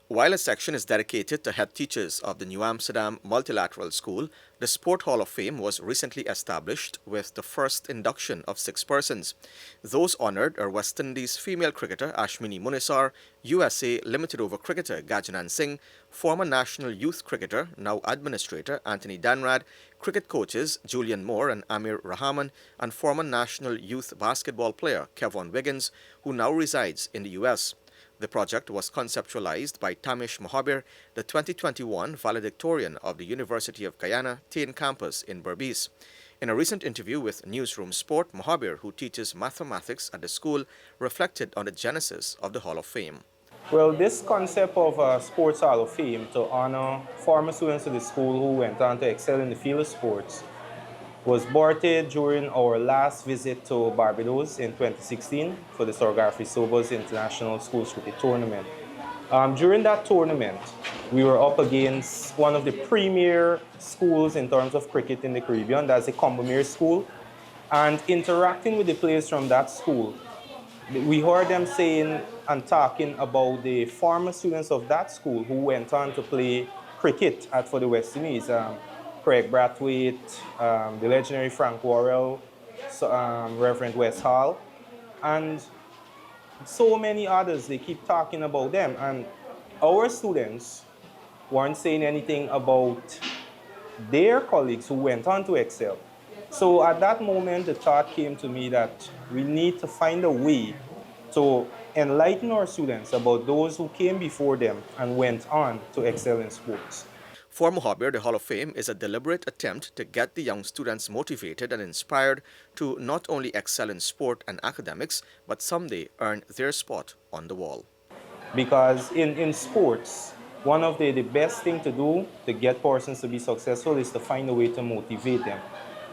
While a section is dedicated to head teachers of the New Amsterdam Multilateral School, the Sport Hall of Fame was recently established with the first induction of 6 persons. Those honored are West Indies female cricketer Ashwini Munisar, USA Limited Over cricketer Gajanan Singh, former national youth cricketer, now administrator Anthony Danrad, cricket coaches Julian Moore and Amir Rahman, and former national youth basketball player Kevon Wiggins, who now resides in the US. The project was conceptualized by Tamesh Mohabir, the 2021 valedictorian of the University of Guyana Tain campus in Berbice. In a recent interview with Newsroom Sport, Mohabir, who teaches mathematics at the school, reflected on the genesis of the Hall of Fame. Well, this concept of a Sports Hall of Fame to honor former students of the school who went on to excel in the field of sports was birthed during our last visit to Barbados in 2016 for the Sir Garfield International Schools Cricket Tournament. During that tournament, we were up against one of the premier schools in terms of cricket in the Caribbean, that's the Combermere School. And interacting with the players from that school, we heard them saying and talking about the former students of that school who went on to play cricket for the West Indies. Craig Brathwaite, the legendary Frank Worrell, Reverend Wes Hall, and so many others. They keep talking about them, and our students weren't saying anything about their colleagues who went on to excel. So at that moment, the thought came to me that we need to find a way to enlighten our students about those who came before them and went on to excel in sports. For Mohabir, the Hall of Fame is a deliberate attempt to get the young students motivated and inspired to not only excel in sport and academics, but someday earn their spot on the wall. Because in sports, one of the best things to do to get persons to be successful is to find a way to motivate them.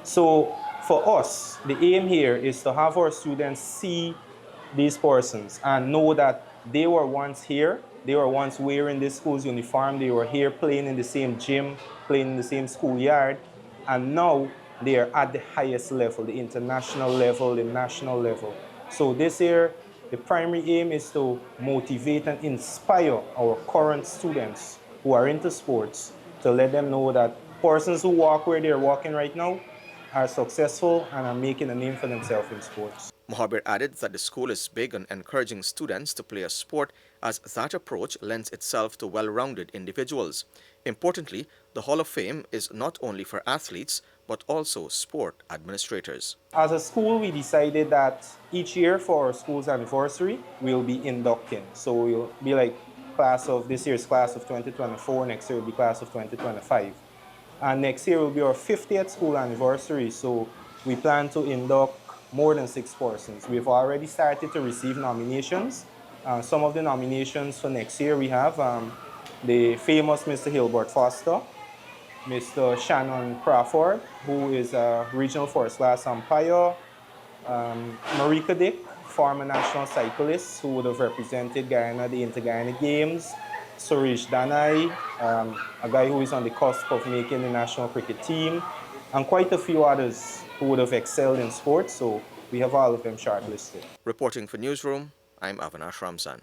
So for us, the aim here is to have our students see these persons and know that they were once here. They were once wearing this school's uniform. They were here playing in the same gym, playing in the same schoolyard. And now they are at the highest level, the international level, the national level. So this year, the primary aim is to motivate and inspire our current students who are into sports to let them know that persons who walk where they're walking right now are successful and are making a name for themselves in sports. Mohabir added that the school is big on encouraging students to play a sport, as that approach lends itself to well-rounded individuals. Importantly, the Hall of Fame is not only for athletes, but also sport administrators. As a school, we decided that each year for our school's anniversary, we'll be inducting. So we'll be like this year's class of 2024, next year will be class of 2025. And next year will be our 50th school anniversary, so we plan to induct more than 6 persons. We've already started to receive nominations. Some of the nominations for next year we have the famous Mr. Hilbert Foster, Mr. Shannon Crawford, who is a regional first-class umpire, Marika Dick, former national cyclist who would have represented Guyana at the Inter-Guyana Games, Suresh Danai, a guy who is on the cusp of making the national cricket team, and quite a few others who would have excelled in sports, so we have all of them shortlisted. Reporting for Newsroom, I'm Avinash Ramzan.